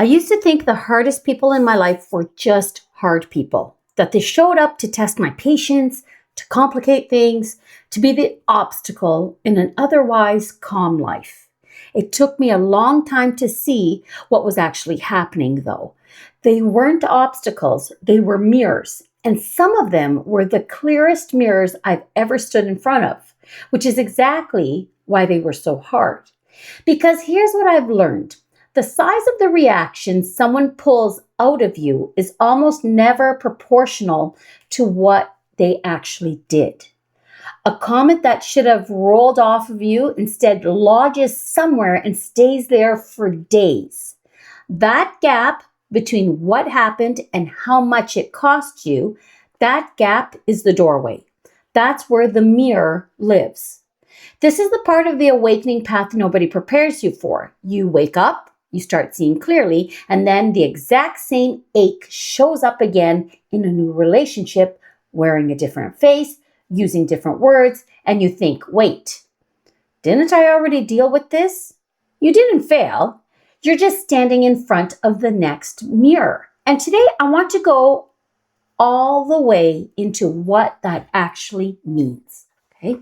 I used to think the hardest people in my life were just hard people, that they showed up to test my patience, to complicate things, to be the obstacle in an otherwise calm life. It took me a long time to see what was actually happening, though. They weren't obstacles, they were mirrors, and some of them were the clearest mirrors I've ever stood in front of, which is exactly why they were so hard. Because here's what I've learned. The size of the reaction someone pulls out of you is almost never proportional to what they actually did. A comment that should have rolled off of you instead lodges somewhere and stays there for days. That gap between what happened and how much it cost you, that gap is the doorway. That's where the mirror lives. This is the part of the awakening path nobody prepares you for. You wake up, you start seeing clearly, and then the exact same ache shows up again in a new relationship, wearing a different face, using different words, and you think, wait, didn't I already deal with this? You didn't fail. You're just standing in front of the next mirror. And today I want to go all the way into what that actually means. Okay?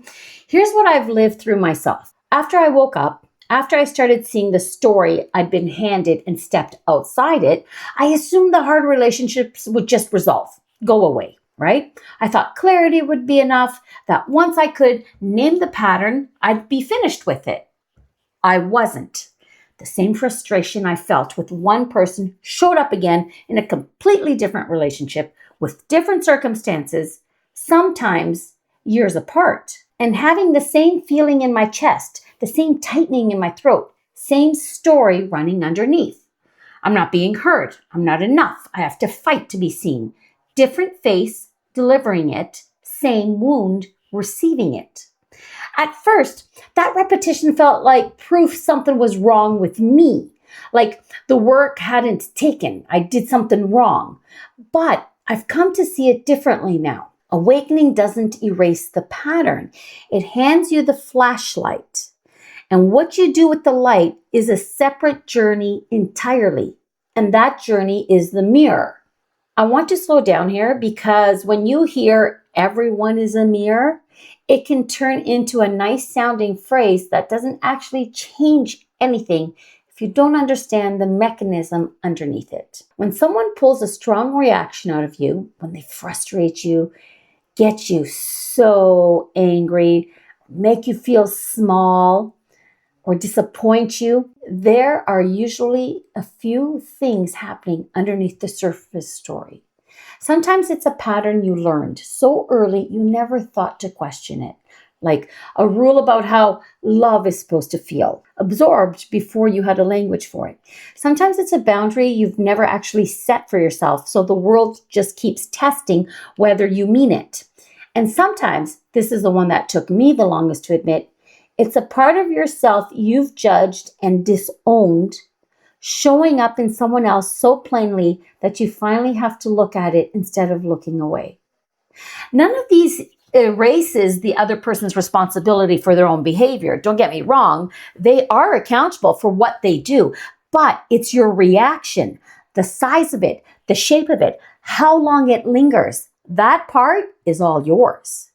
Here's what I've lived through myself. After I woke up, after I started seeing the story I'd been handed and stepped outside it, I assumed the hard relationships would just resolve, go away, right? I thought clarity would be enough, that once I could name the pattern, I'd be finished with it. I wasn't. The same frustration I felt with one person showed up again in a completely different relationship with different circumstances, sometimes years apart. And having the same feeling in my chest, the same tightening in my throat, same story running underneath. I'm not being heard. I'm not enough. I have to fight to be seen. Different face, delivering it. Same wound, receiving it. At first, that repetition felt like proof something was wrong with me, like the work hadn't taken, I did something wrong. But I've come to see it differently now. Awakening doesn't erase the pattern. It hands you the flashlight. And what you do with the light is a separate journey entirely. And that journey is the mirror. I want to slow down here because when you hear everyone is a mirror, it can turn into a nice sounding phrase that doesn't actually change anything if you don't understand the mechanism underneath it. When someone pulls a strong reaction out of you, when they frustrate you, get you so angry, make you feel small, or disappoint you, there are usually a few things happening underneath the surface story. Sometimes it's a pattern you learned so early you never thought to question it, like a rule about how love is supposed to feel, absorbed before you had a language for it. Sometimes it's a boundary you've never actually set for yourself, so the world just keeps testing whether you mean it. And sometimes, this is the one that took me the longest to admit, it's a part of yourself you've judged and disowned, showing up in someone else so plainly that you finally have to look at it instead of looking away. None of these erases the other person's responsibility for their own behavior. Don't get me wrong. They are accountable for what they do, but it's your reaction, the size of it, the shape of it, how long it lingers. That part is all yours.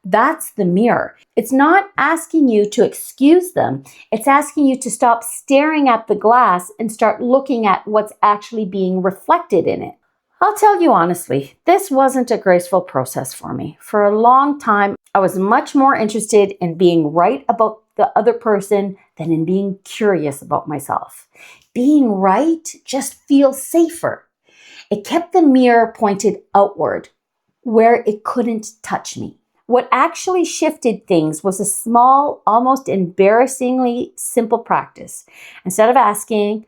That's the mirror. It's not asking you to excuse them. It's asking you to stop staring at the glass and start looking at what's actually being reflected in it. I'll tell you honestly, this wasn't a graceful process for me. For a long time, I was much more interested in being right about the other person than in being curious about myself. Being right just feels safer. It kept the mirror pointed outward, where it couldn't touch me. What actually shifted things was a small, almost embarrassingly simple practice. Instead of asking,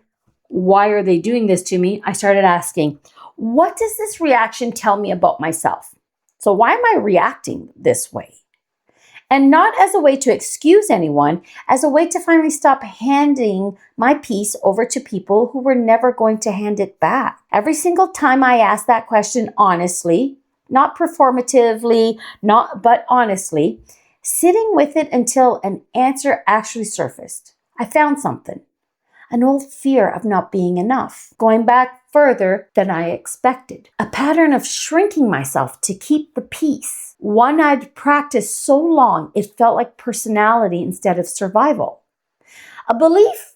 why are they doing this to me? I started asking, what does this reaction tell me about myself? So why am I reacting this way? And not as a way to excuse anyone, as a way to finally stop handing my peace over to people who were never going to hand it back. Every single time I asked that question honestly, not performatively, but honestly, sitting with it until an answer actually surfaced. I found something. an old fear of not being enough, going back further than I expected, a pattern of shrinking myself to keep the peace, one I'd practiced so long it felt like personality instead of survival, a belief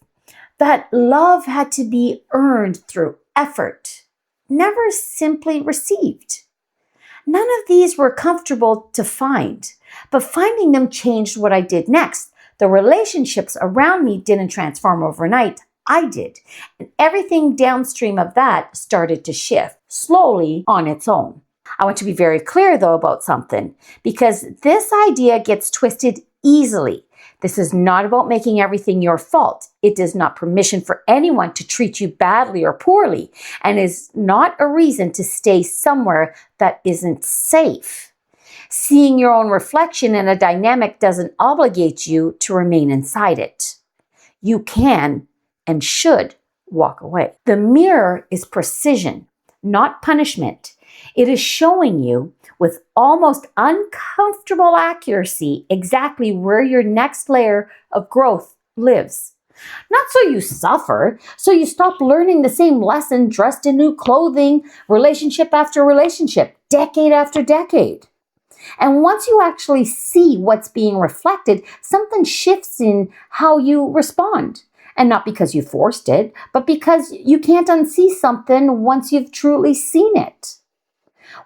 that love had to be earned through effort, never simply received. None of these were comfortable to find, but finding them changed what I did next. The relationships around me didn't transform overnight. I did. And everything downstream of that started to shift slowly on its own. I want to be very clear, though, about something, because this idea gets twisted easily. This is not about making everything your fault. It is not permission for anyone to treat you badly or poorly, and is not a reason to stay somewhere that isn't safe. Seeing your own reflection in a dynamic doesn't obligate you to remain inside it. You can and should walk away. The mirror is precision, not punishment. It is showing you with almost uncomfortable accuracy exactly where your next layer of growth lives. Not so you suffer, so you stop learning the same lesson dressed in new clothing, relationship after relationship, decade after decade. And once you actually see what's being reflected, something shifts in how you respond. And not because you forced it, but because you can't unsee something once you've truly seen it.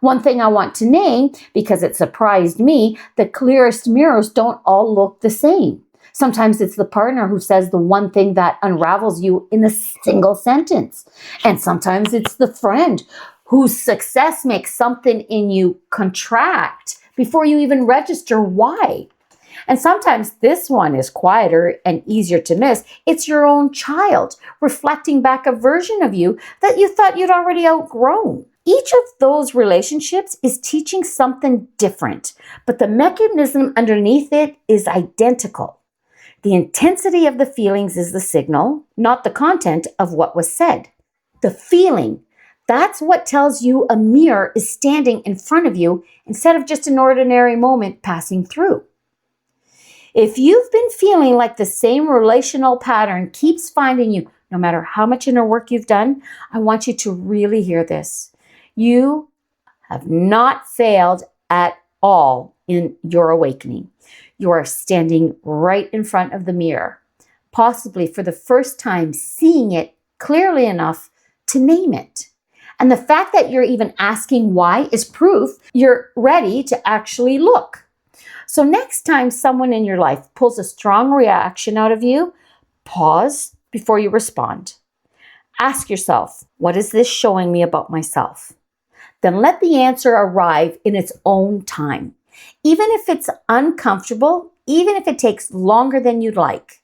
One thing I want to name, because it surprised me, the clearest mirrors don't all look the same. Sometimes it's the partner who says the one thing that unravels you in a single sentence. And sometimes it's the friend whose success makes something in you contract before you even register why. And sometimes this one is quieter and easier to miss. It's your own child reflecting back a version of you that you thought you'd already outgrown. Each of those relationships is teaching something different, but the mechanism underneath it is identical. The intensity of the feelings is the signal, not the content of what was said. The feeling, that's what tells you a mirror is standing in front of you instead of just an ordinary moment passing through. If you've been feeling like the same relational pattern keeps finding you, no matter how much inner work you've done, I want you to really hear this. You have not failed at all in your awakening. You are standing right in front of the mirror, possibly for the first time seeing it clearly enough to name it. And the fact that you're even asking why is proof you're ready to actually look. So next time someone in your life pulls a strong reaction out of you, pause before you respond. Ask yourself, what is this showing me about myself? Then let the answer arrive in its own time. Even if it's uncomfortable, even if it takes longer than you'd like.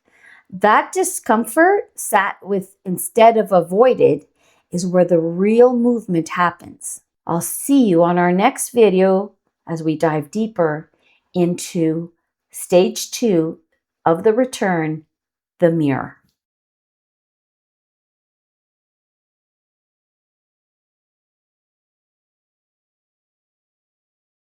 That discomfort sat with instead of avoided is where the real movement happens. I'll see you on our next video as we dive deeper into stage 2 of the return, the mirror.